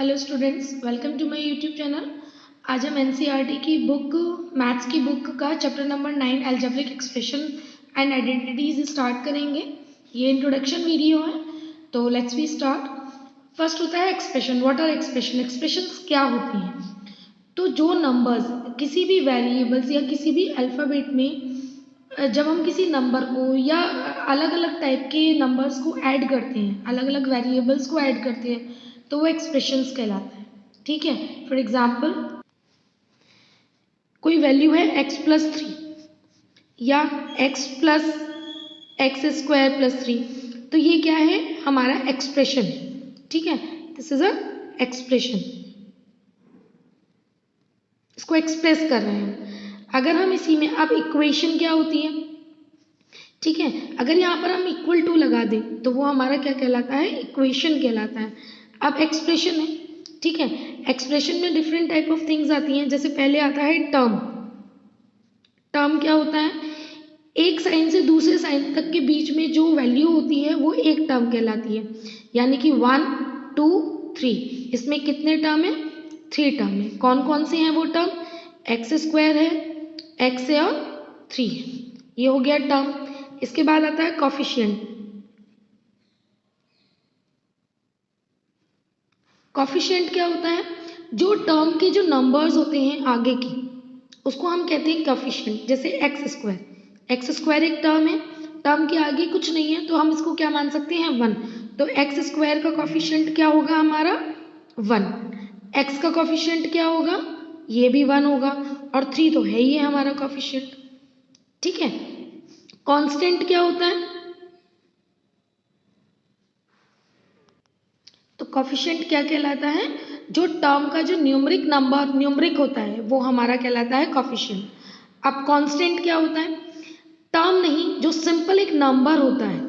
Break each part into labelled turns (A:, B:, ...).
A: Hello students, welcome to my YouTube channel. आज हम NCERT की बुक मैथ्स की बुक का chapter number 9 algebraic expression and identities start करेंगे। ये इंट्रोडक्शन वीडियो है, तो लेट्स वी स्टार्ट। फर्स्ट होता है expression. What are expression? Expressions क्या होती हैं? तो जो नंबर्स किसी भी वेरिएबल्स या किसी भी अल्फ़ाबेट में जब हम किसी नंबर को या अलग अलग टाइप के नंबर्स को ऐड करते हैं, अलग अलग वेरिएबल्स को ऐड करते हैं, तो वो एक्सप्रेशंस कहलाता है। ठीक है, फॉर एग्जांपल कोई वैल्यू है x+3 या x+x² + 3, तो ये क्या है? हमारा एक्सप्रेशन है। ठीक है, दिस इज अ एक्सप्रेशन, इसको एक्सप्रेस कर रहे हैं। अगर हम इसी में, अब इक्वेशन क्या होती है? ठीक है, अगर यहाँ पर हम इक्वल टू लगा दें तो वो हमारा क्या कहलाता है? इक्वेशन कहलाता है। अब एक्सप्रेशन है, ठीक है, एक्सप्रेशन में डिफरेंट टाइप ऑफ थिंग्स आती हैं। जैसे पहले आता है टर्म। टर्म क्या होता है? एक साइन से दूसरे साइन तक के बीच में जो वैल्यू होती है वो एक टर्म कहलाती है। यानी कि 1, 2, 3, इसमें कितने टर्म है? 3 टर्म है। कौन कौन से हैं वो टर्म? x² है, x है और 3 है। ये हो गया टर्म। इसके बाद आता है कॉफिशिएंट। कॉफिशिएंट क्या होता है? जो टर्म के जो नंबर्स होते हैं आगे की, उसको हम कहते हैं कॉफिशिएंट। जैसे x², x² एक टर्म है, टर्म के आगे कुछ नहीं है, तो हम इसको क्या मान सकते हैं? 1। तो x² का कॉफिशिएंट क्या होगा हमारा? 1। x का कॉफिशिएंट क्या होगा? ये भी 1 होगा, और 3 तो है ही है हमारा कॉफिशिएंट। ठीक है, कांस्टेंट क्या होता है? तो कॉफिशिएंट क्या कहलाता है? जो टर्म का जो न्यूमरिक नंबर न्यूमरिक होता है वो हमारा कहलाता है कॉफिशिएंट। अब कांस्टेंट क्या होता है? टर्म नहीं, जो सिंपल एक नंबर होता है,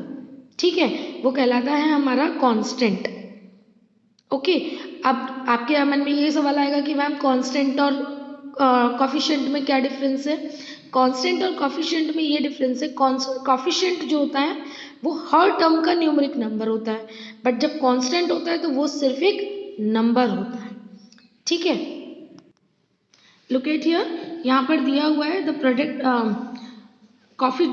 A: ठीक है, वो कहलाता है हमारा कांस्टेंट। ओके, अब आपके मन में ये सवाल आएगा कि मैम कांस्टेंट और कॉफिशिएंट में क्या डिफरेंस है? कांस्टेंट और कॉफिशिएंट में ये डिफरेंस है, कॉफिशिएंट जो होता है वो हर टर्म का न्यूमरिक नंबर होता है, बट जब कांस्टेंट होता है तो वो सिर्फ एक नंबर होता है। ठीक है, लुक एट हियर, यहाँ पर दिया हुआ है the product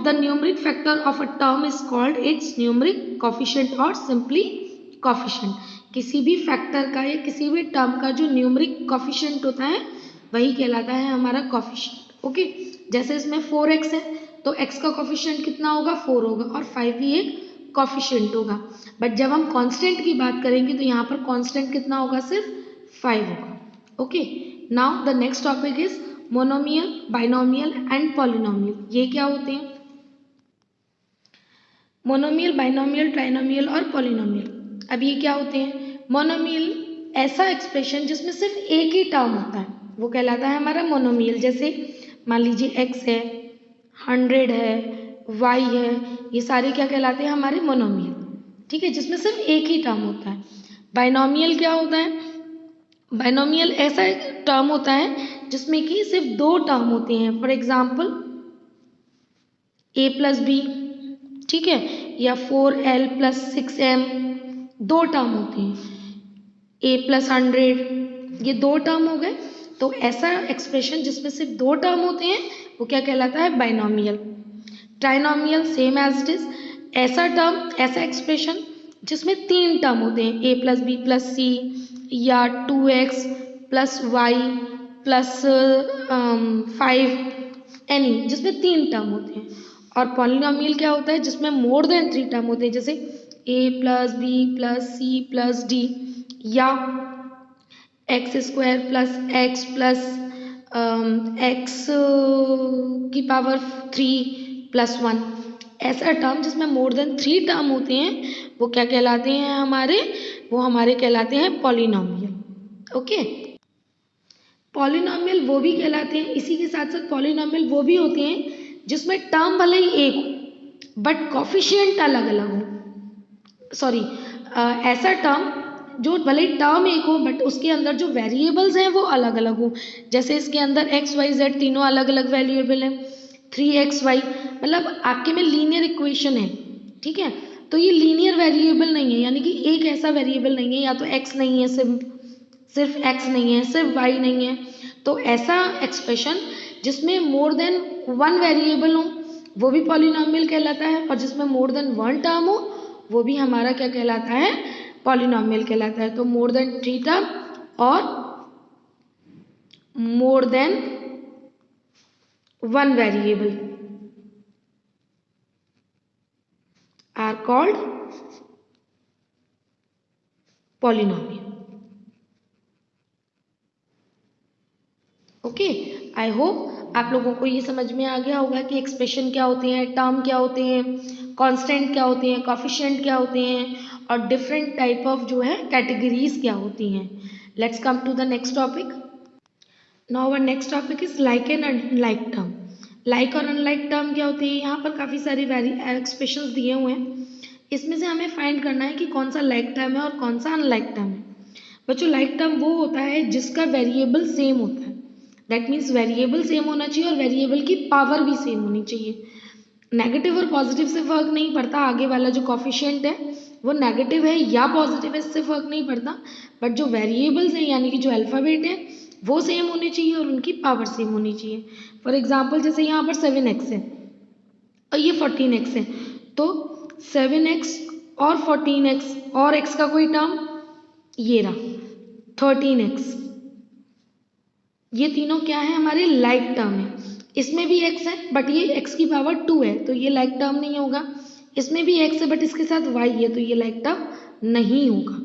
A: the numeric factor of a term is called its numeric coefficient or simply coefficient। किसी भी फैक्टर का या किसी भी टर्म का जो न्यूमरिक कॉफिशिएंट होता है वही कहलाता है हमारा कॉफिशिएंट। ओके, जैसे इसमें 4x है तो x का कॉफिशिएंट कितना होगा? 4 होगा, और 5 भी एक कॉफिशिएंट होगा। बट जब हम कांस्टेंट की बात करेंगे तो यहाँ पर कांस्टेंट कितना होगा? सिर्फ 5 होगा। Okay, now the next topic is monomial, binomial and polynomial. ये क्या होते हैं? मोनोमियल, बाइनोमियल, ट्राइनोमियल और पॉलिनोमियल। अब ये क्या होते हैं? मोनोमियल ऐसा एक्सप्रेशन जिसमें सिर्फ एक ही टर्म होता है, वो कहलाता है हमारा मोनोमियल। जैसे मान लीजिए x है, 100 है, y है, ये सारे क्या कहलाते हैं? हमारे मोनोमियल। ठीक है, जिसमें सिर्फ एक ही टर्म होता है। बाइनोमियल क्या होता है? बाइनोमियल ऐसा टर्म होता है जिसमें कि सिर्फ 2 टर्म होते हैं। फॉर एग्जाम्पल a+b, ठीक है, या 4l + 6m, 2 टर्म होते हैं। a+100, ये 2 टर्म हो गए। तो ऐसा एक्सप्रेशन जिसमें सिर्फ 2 टर्म होते हैं वो क्या कहलाता है? Binomial. Trinomial same as it is, ऐसा टर्म, ऐसा एक्सप्रेशन जिसमें 3 टर्म होते हैं, a+b + c या 2x + y + 5, एनी, जिसमें 3 टर्म होते हैं। और पॉलिनोमियल क्या होता है? जिसमें मोर देन 3 टर्म होते हैं, जैसे a + b + c + d या x² + x x³ + 1। ऐसा टर्म जिसमें मोर देन 3 टर्म होते हैं वो क्या कहलाते हैं हमारे? वो हमारे कहलाते हैं पॉलिनोमियल। ओके, पॉलिनोमियल वो भी कहलाते हैं, इसी के साथ साथ पॉलिनोमियल वो भी होते हैं जिसमें टर्म भले ही एक हो बट कॉफिशिएंट अलग अलग हो। सॉरी, ऐसा टर्म जो भले ही टर्म एक हो बट उसके अंदर जो वेरिएबल्स हैं वो अलग अलग हो। जैसे इसके अंदर x y z तीनों अलग अलग वेरिएबल हैं, 3xy, मतलब आपके में लीनियर इक्वेशन है। ठीक है, तो ये लीनियर वेरिएबल नहीं है, यानी कि एक ऐसा वेरिएबल नहीं है, या तो x नहीं है सिर्फ, सिर्फ x नहीं है, सिर्फ y नहीं है। तो ऐसा एक्सप्रेशन जिसमें मोर देन वन वेरिएबल हो वो भी पॉलिनॉमियल कहलाता है, और जिसमें मोर देन वन टर्म हो वो भी हमारा क्या कहलाता है, पॉलिनॉमियल कहलाता है। तो मोर देन 3 टर्म और more than one variable are called polynomial. Okay, I hope आप लोगों को ये समझ में आ गया होगा कि एक्सप्रेशन क्या होते हैं, टर्म क्या होते हैं, कांस्टेंट क्या होते हैं, कोफिशिएंट क्या होते हैं, और डिफरेंट टाइप ऑफ जो है कैटेगरीज क्या होती हैं। Let's come to the next topic. Now our next topic is like and unlike term. Like और अनलाइक टर्म क्या होती है, यहाँ पर काफ़ी सारी एक्सप्रेशंस दिए हुए हैं। इसमें से हमें फाइंड करना है कि कौन सा लाइक टर्म है और कौन सा अनलाइक टर्म है। बच्चों, लाइक टर्म वो होता है जिसका वेरिएबल सेम होता है। दैट मीन्स वेरिएबल सेम होना चाहिए और वेरिएबल की पावर भी सेम होनी चाहिए। नेगेटिव और पॉजिटिव से फर्क नहीं पड़ता, आगे वाला जो कॉफिशिएंट है वो नेगेटिव है या पॉजिटिव है इससे फर्क नहीं पड़ता, बट जो वेरिएबल्स हैं यानी कि जो अल्फ़ाबेट है वो सेम होने चाहिए और उनकी पावर सेम होनी चाहिए। फॉर एग्जाम्पल जैसे यहाँ पर 7x है और ये 14x है, तो 7x और 14x और x का कोई टर्म ये रहा 13x, ये तीनों क्या है, हमारे लाइक टर्म है। इसमें भी x है बट ये x की पावर 2 है तो ये लाइक टर्म नहीं होगा। इसमें भी x है बट इसके साथ y है तो ये लाइक टर्म नहीं होगा।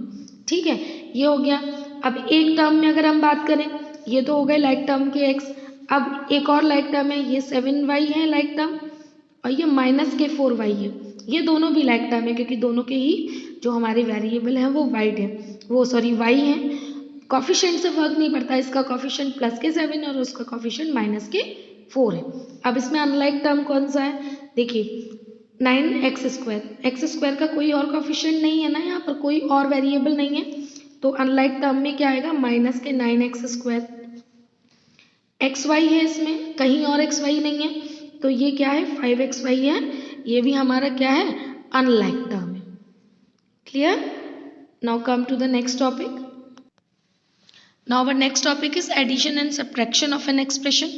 A: ठीक है, ये हो गया। अब एक टर्म में अगर हम बात करें, ये तो हो गए लाइक टर्म के x। अब एक और लाइक टर्म है, ये 7y है लाइक टर्म और ये माइनस के 4y है। ये दोनों भी लाइक टर्म है क्योंकि दोनों के ही जो हमारे वेरिएबल हैं वो वाइड है, वो सॉरी y है। कॉफिशिएंट से फर्क नहीं पड़ता, इसका कॉफिशिएंट प्लस के 7 और उसका कॉफिशिएंट माइनस के 4 है। अब इसमें अनलाइक टर्म कौन सा है, देखिए 9x², एक्स स्क्वायर का कोई और कॉफिशिएंट नहीं है ना, यहाँ पर कोई और वेरिएबल नहीं है, तो अनलाइक टर्म में क्या आएगा, माइनस के 9x²। xy है, इसमें कहीं और xy नहीं है तो ये क्या है 5xy है, ये भी हमारा क्या है, अनलाइक टर्म है। Clear? Now come to the next topic. Now our next topic is addition and subtraction of an expression.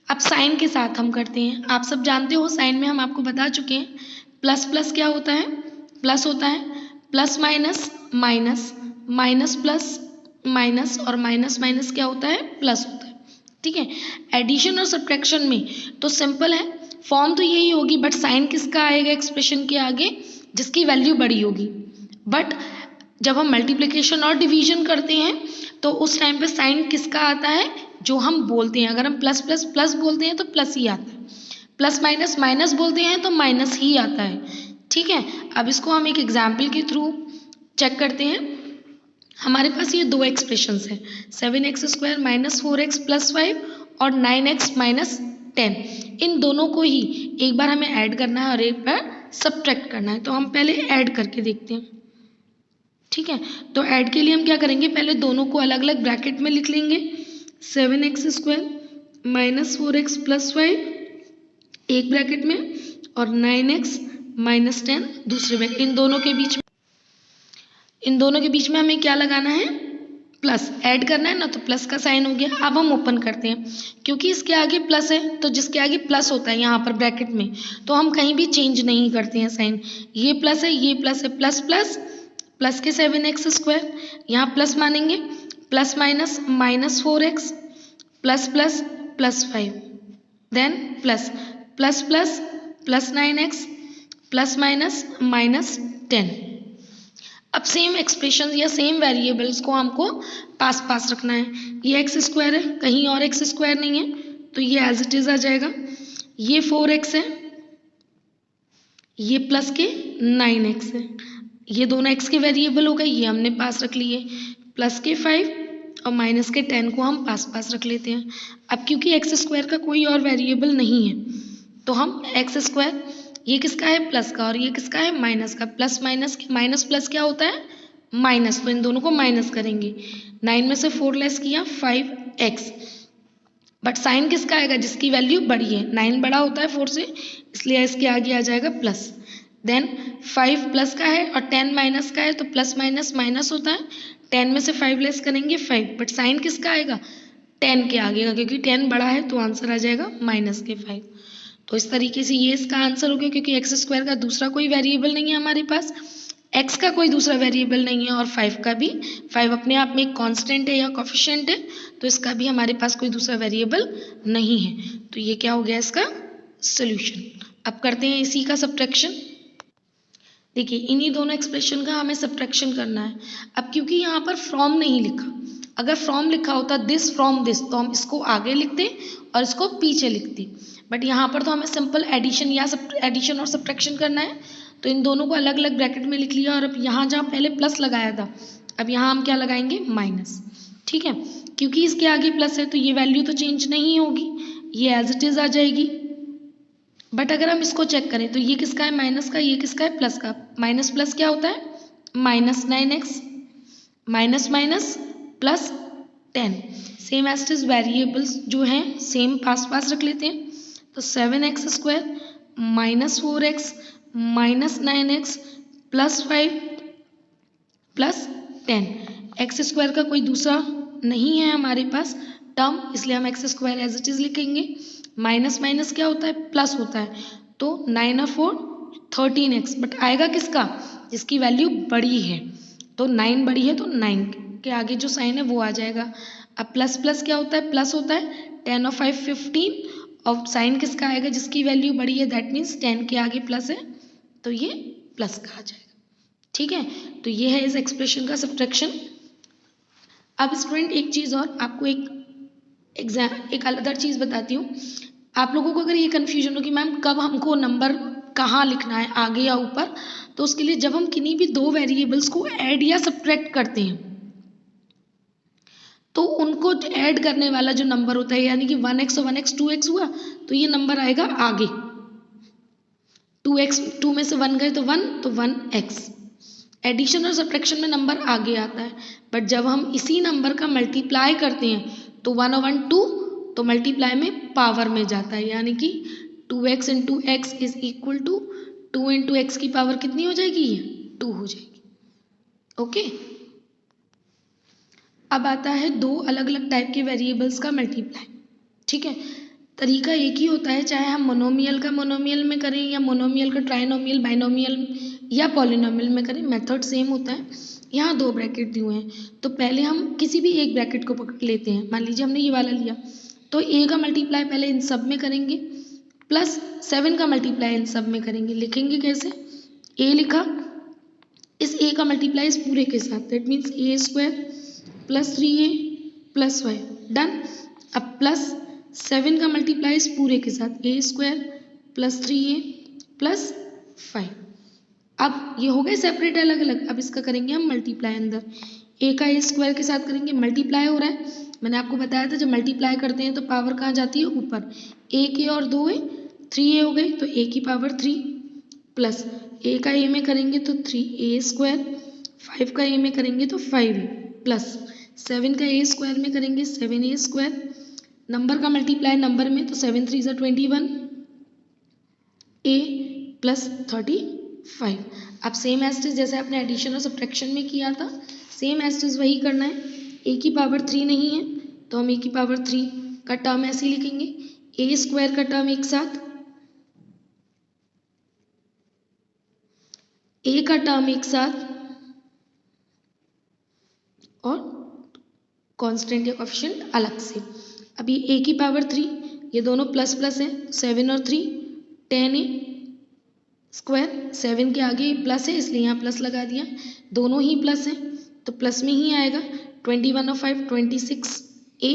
A: अब साइन के साथ हम करते हैं। आप सब जानते हो साइन में हम आपको बता चुके हैं, प्लस प्लस क्या होता है, प्लस होता है, plus minus minus, minus plus minus, और माइनस माइनस क्या होता है, प्लस होता है। ठीक है, एडिशन और सब्ट्रैक्शन में तो सिंपल है, फॉर्म तो यही होगी बट साइन किसका आएगा एक्सप्रेशन के आगे, जिसकी वैल्यू बड़ी होगी। बट जब हम मल्टीप्लिकेशन और डिवीजन करते हैं तो उस टाइम पे साइन किसका आता है, जो हम बोलते हैं। अगर हम प्लस प्लस प्लस बोलते हैं तो प्लस ही आता है, प्लस माइनस माइनस बोलते हैं तो माइनस ही आता है। ठीक है, अब इसको हम एक एग्जाम्पल के थ्रू चेक करते हैं। हमारे पास ये दो एक्सप्रेशंस हैं, 7x² माइनस 4x प्लस 5 और 9x माइनस 10। इन दोनों को ही एक बार हमें ऐड करना है और एक बार सब्ट्रैक्ट करना है, तो हम पहले ऐड करके देखते हैं। ठीक है, तो ऐड के लिए हम क्या करेंगे, पहले दोनों को अलग अलग ब्रैकेट में लिख लेंगे। 7x² माइनस 4x प्लस 5 एक ब्रैकेट में और 9x माइनस 10 दूसरे ब्रैकेट। इन दोनों के बीच में हमें क्या लगाना है, प्लस। ऐड करना है ना, तो प्लस का साइन हो गया। अब हम ओपन करते हैं, क्योंकि इसके आगे प्लस है तो जिसके आगे प्लस होता है यहाँ पर ब्रैकेट में, तो हम कहीं भी चेंज नहीं करते हैं साइन। ये प्लस है, ये प्लस है, प्लस प्लस प्लस के 7x², यहाँ प्लस मानेंगे, plus minus minus 4x plus plus plus 5, then plus plus plus plus 9x plus minus minus 10। अब सेम एक्सप्रेशन या सेम वेरिएबल्स को हमको पास पास रखना है। ये x² है, कहीं और x² नहीं है तो ये एज इट इज आ जाएगा। ये 4x है, ये प्लस के 9x है, ये दोनों x के वेरिएबल हो गए, ये हमने पास रख लिए। प्लस के 5 और माइनस के 10 को हम पास पास रख लेते हैं। अब क्योंकि x² का कोई और वेरिएबल नहीं है तो हम x², ये किसका है, प्लस का, और ये किसका है, माइनस का। प्लस माइनस, माइनस प्लस क्या होता है, माइनस, तो इन दोनों को माइनस करेंगे। 9 में से 4 लेस किया 5x, बट साइन किसका आएगा, जिसकी वैल्यू बड़ी है। 9 बड़ा होता है 4 से, इसलिए इसके आगे आ जाएगा प्लस। देन 5 प्लस का है और 10 माइनस का है, तो प्लस माइनस माइनस होता है, 10 में से 5 लेस करेंगे 5, बट साइन किसका आएगा, 10 के आगे का, क्योंकि 10 बड़ा है तो आंसर आ जाएगा माइनस के 5। तो इस तरीके से ये इसका आंसर हो गया, क्योंकि एक्स स्क्वायर का दूसरा कोई वेरिएबल नहीं है हमारे पास, एक्स का कोई दूसरा वेरिएबल नहीं है, और 5 का भी, 5 अपने आप में एक कांस्टेंट है या कोफिशिएंट है, तो इसका भी हमारे पास कोई दूसरा वेरिएबल नहीं है। तो ये क्या हो गया इसका सोल्यूशन। अब करते हैं इसी का सब्ट्रैक्शन। देखिए इन्हीं दोनों एक्सप्रेशन का हमें सब्ट्रैक्शन करना है। अब क्योंकि यहाँ पर फ्रॉम नहीं लिखा, अगर फ्रॉम लिखा होता दिस फ्रॉम दिस, तो हम इसको आगे लिखते और इसको पीछे लिखते, बट यहाँ पर तो हमें सिंपल एडिशन या एडिशन और सब्ट्रैक्शन करना है, तो इन दोनों को अलग अलग ब्रैकेट में लिख लिया, और अब यहाँ जहाँ पहले प्लस लगाया था, अब यहाँ हम क्या लगाएंगे माइनस। ठीक है, क्योंकि इसके आगे प्लस है तो ये वैल्यू तो चेंज नहीं होगी, ये एज इट इज आ जाएगी। बट अगर हम इसको चेक करें तो ये किसका है माइनस का, ये किसका है प्लस का। माइनस प्लस क्या होता है -9x, minus minus plus 10, same as it is variables जो हैं सेम पास पास रख लेते हैं, तो 7x² -4x -9x plus 5 plus 10, x square का कोई दूसरा नहीं है हमारे पास टर्म, इसलिए हम x² एज इट इज लिखेंगे। माइनस माइनस क्या होता है प्लस होता है, तो 9 और 4 13x, बट आएगा किसका जिसकी वैल्यू बड़ी है, तो 9 बड़ी है तो 9 के आगे जो साइन है वो आ जाएगा। अब प्लस प्लस क्या होता है प्लस होता है, 10 और 5 15, और साइन किसका आएगा जिसकी वैल्यू बड़ी है, दैट मीन्स 10 के आगे प्लस है तो ये प्लस का आ जाएगा। ठीक है, तो ये है इस एक्सप्रेशन का सब्ट्रैक्शन। अब स्टूडेंट एक चीज़ और आपको एक अदर चीज़ बताती हूँ। आप लोगों को अगर ये कन्फ्यूजन हो कि मैम कब हमको नंबर कहाँ लिखना है, आगे या ऊपर, तो उसके लिए जब हम किन्हीं भी दो वेरिएबल्स को ऐड या सब्ट्रैक्ट करते हैं तो उनको ऐड करने वाला जो नंबर होता है, यानी कि 1x और 1x 2x हुआ तो ये नंबर आएगा आगे, 2x 2 में से 1 गए तो 1, तो 1x। एडिशन और सब्ट्रैक्शन में नंबर आगे आता है, बट जब हम इसी नंबर का मल्टीप्लाई करते हैं तो 1 और 1 2, तो मल्टीप्लाई में पावर में जाता है, यानी कि 2x into x is equal to 2 into x की पावर कितनी हो जाएगी, ये 2 हो जाएगी। ओके, अब आता है दो अलग अलग टाइप के वेरिएबल्स का मल्टीप्लाई। ठीक है, तरीका एक ही होता है, चाहे हम मोनोमियल का मोनोमियल में करें या मोनोमियल का ट्राइनोमियल बाइनोमियल या पॉलिनोमियल में करें, मेथड सेम होता है। यहाँ दो ब्रैकेट दिए हुए हैं, तो पहले हम किसी भी एक ब्रैकेट को पकड़ लेते हैं। मान लीजिए हमने ये वाला लिया, तो ए का मल्टीप्लाई पहले इन सब में करेंगे, प्लस 7 का मल्टीप्लाई इन सब में करेंगे। लिखेंगे कैसे, ए लिखा, इस ए का मल्टीप्लाई इस पूरे के साथ, that means a² plus 3a plus 5, done. अब प्लस 7 का मल्टीप्लाई इस पूरे के साथ, a² प्लस 3a प्लस 5। अब ये हो गए सेपरेट अलग अलग, अब इसका करेंगे हम मल्टीप्लाई अंदर, ए का a² के साथ करेंगे, मल्टीप्लाई हो रहा है। मैंने आपको बताया था जब मल्टीप्लाई करते हैं तो पावर कहाँ जाती है, ऊपर। ए के और 2 है 3a हो गई, तो a की पावर 3 प्लस a का a में करेंगे तो 3a², 5 का a में करेंगे तो 5a प्लस 7 का a² में करेंगे 7a², नंबर का मल्टीप्लाई नंबर में, तो 7 3 ज़ा 21 a प्लस 35। अब सेम एज इट इज जैसे आपने एडिशन और सब्ट्रैक्शन में किया था, सेम एज इट इज वही करना है। a की पावर 3 नहीं है तो हम a की पावर 3 का टर्म ऐसे ही लिखेंगे, a² का टर्म एक साथ, a का टर्म एक साथ और कांस्टेंट या कोएफिशिएंट अलग से। अब ये a की पावर 3, ये दोनों प्लस प्लस है, 7 और 3 10a², 7 के आगे प्लस है इसलिए यहाँ प्लस लगा दिया, दोनों ही प्लस हैं तो प्लस में ही आएगा। 21 और 5 26a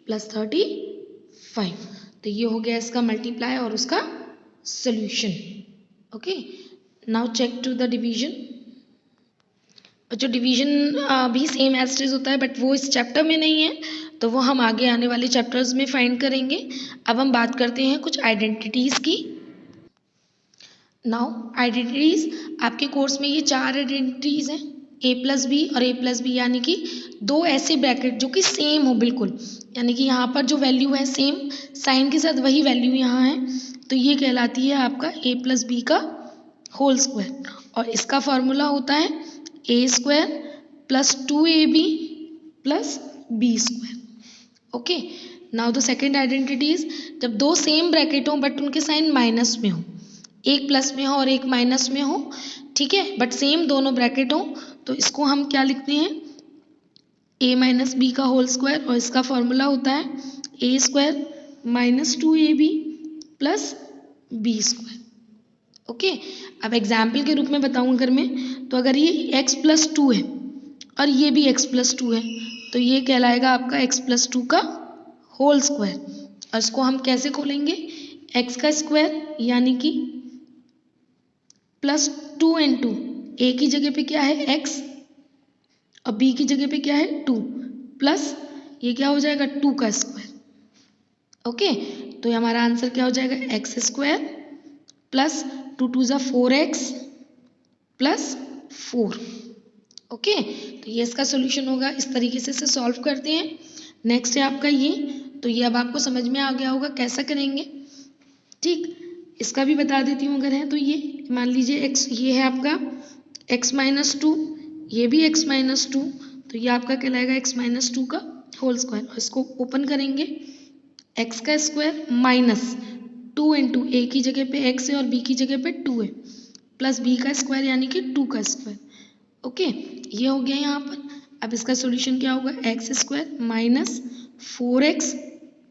A: प्लस 35, तो ये हो गया इसका मल्टीप्लाई और उसका solution. Okay, now check to the division. जो डिवीजन भी सेम एज इट इज होता है, बट वो इस चैप्टर में नहीं है, तो वो हम आगे आने वाले चैप्टर्स में फाइंड करेंगे। अब हम बात करते हैं कुछ आइडेंटिटीज़ की। नाउ आइडेंटिटीज़, आपके कोर्स में ये 4 आइडेंटिटीज़ हैं, a प्लस बी और a प्लस बी, यानी कि दो ऐसे ब्रैकेट जो कि सेम हो बिल्कुल, यानी कि यहाँ पर जो वैल्यू है सेम, साइन के साथ वही वैल्यू यहाँ है, तो ये कहलाती है आपका a प्लस बी का होल स्क्वायर, और इसका फॉर्मूला होता है A square plus 2ab plus B square. Okay, now the second identity is जब दो सेम ब्रैकेट हो बट उनके साइन माइनस में हो, एक प्लस में हो और एक माइनस में हो, ठीक है, बट सेम दोनों ब्रैकेट हो, तो इसको हम क्या लिखते हैं, a माइनस बी का होल स्क्वायर, और इसका फॉर्मूला होता है A square minus 2ab plus B square. Okay, अब एग्जाम्पल के रूप में बताऊँ अगर मैं, तो अगर ये x प्लस 2 है और ये भी x प्लस 2 है, तो ये कहलाएगा आपका x प्लस 2 का होल स्क्वायर, और इसको हम कैसे खोलेंगे, x का स्क्वायर यानी कि प्लस 2 इंटू ए की जगह पे क्या है x और b की जगह पे क्या है 2, प्लस ये क्या हो जाएगा 2 का स्क्वायर। ओके, तो हमारा आंसर क्या हो जाएगा, एक्स स्क्वायर प्लस 2 2 ज़ा 4x प्लस 4। ओके, तो ये इसका सोल्यूशन होगा, इस तरीके से इसे सॉल्व करते हैं। नेक्स्ट है आपका ये, तो ये अब आपको समझ में आ गया होगा कैसा करेंगे। ठीक, इसका भी बता देती हूँ अगर है तो, ये मान लीजिए x ये है आपका x माइनस 2, ये भी x माइनस 2, तो ये आपका कहलाएगा x माइनस 2 का होल स्क्वायर, और इसको ओपन करेंगे, x का स्क्वायर माइनस 2 इंटू ए की जगह पे x है और b की जगह पे 2 है, प्लस b का स्क्वायर यानी कि 2 का स्क्वायर। ओके, ये हो गया यहाँ पर। अब इसका सॉल्यूशन क्या होगा, x square minus 4x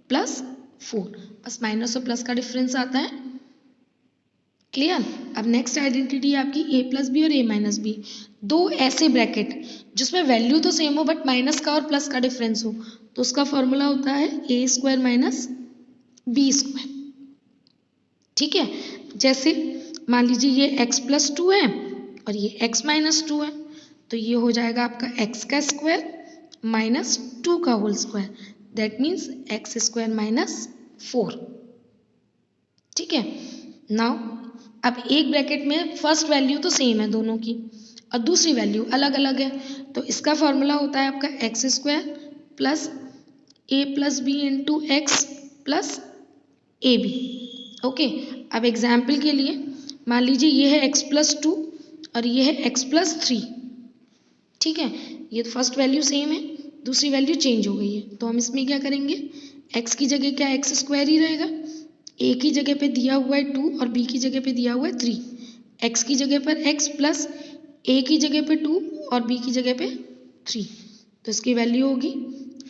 A: plus 4, बस माइनस और प्लस का डिफरेंस आता है। क्लियर। अब नेक्स्ट आइडेंटिटी है आपकी a प्लस बी और a माइनस बी, दो ऐसे ब्रैकेट जिसमें वैल्यू तो सेम हो बट माइनस का और प्लस का डिफरेंस हो, तो उसका फॉर्मूला होता है A square minus B square. ठीक है, जैसे मान लीजिए ये x प्लस 2 है और ये x माइनस 2 है, तो ये हो जाएगा आपका x का स्क्वायर माइनस 2 का whole square, that means x square minus 4। ठीक है, नाउ अब एक ब्रैकेट में फर्स्ट वैल्यू तो सेम है दोनों की और दूसरी वैल्यू अलग अलग है, तो इसका फॉर्मूला होता है आपका x square plus a plus b into x plus a b. Okay, अब एग्जाम्पल के लिए मान लीजिए ये है x प्लस 2 और ये है x प्लस 3। ठीक है, ये तो फर्स्ट वैल्यू सेम है, दूसरी वैल्यू चेंज हो गई है, तो हम इसमें क्या करेंगे, x की जगह क्या एक्स स्क्वायर ही रहेगा, a की जगह पे दिया हुआ है 2 और b की जगह पे दिया हुआ है 3, x की जगह पर x प्लस a की जगह पे 2 और b की जगह पे 3, तो इसकी वैल्यू होगी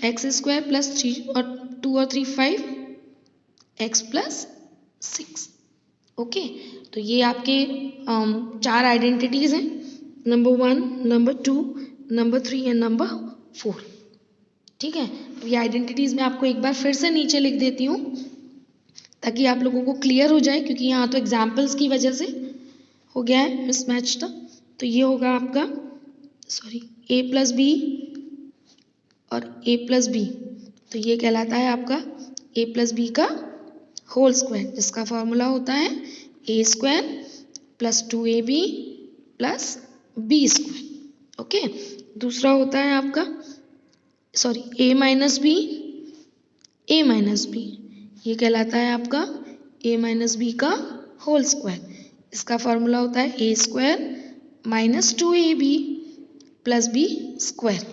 A: एक्स स्क्वायर प्लस 3 और 2 और 3 5, x प्लस 6। ओके, तो ये आपके 4 आइडेंटिटीज हैं, number 1, number 2, number 3 and number 4। ठीक है, तो ये आइडेंटिटीज मैं आपको एक बार फिर से नीचे लिख देती हूँ ताकि आप लोगों को क्लियर हो जाए, क्योंकि यहाँ तो एग्जाम्पल्स की वजह से हो गया है मिसमैच था। तो ये होगा आपका a प्लस बी और a प्लस बी, तो ये कहलाता है आपका a प्लस बी का होल स्क्वायर, जिसका फॉर्मूला होता है A square plus 2ab plus B square. Okay, दूसरा होता है आपका a माइनस बी, ये कहलाता है आपका a माइनस बी का होल स्क्वायर, इसका फॉर्मूला होता है A square minus 2ab plus B square.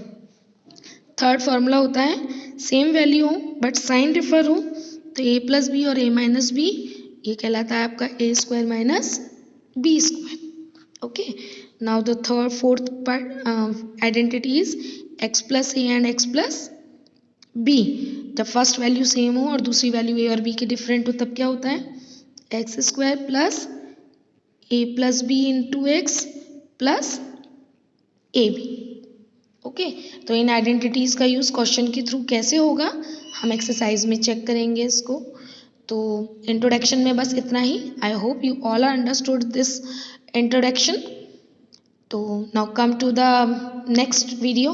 A: Third formula होता है सेम वैल्यू हो बट साइन डिफर हो, तो a प्लस बी और a माइनस बी, ये कहलाता है आपका a square minus B square. Okay, now the fourth part identity is x plus A and x plus B. जब फर्स्ट वैल्यू सेम हो और दूसरी वैल्यू a और b की डिफरेंट हो, तब क्या होता है, x square plus a plus b into x plus a b. Okay, तो इन आइडेंटिटीज़ का यूज़ क्वेश्चन के थ्रू कैसे होगा हम एक्सरसाइज में चेक करेंगे इसको। तो इंट्रोडक्शन में बस इतना ही। I hope you all are understood this introduction. तो now come to the next video.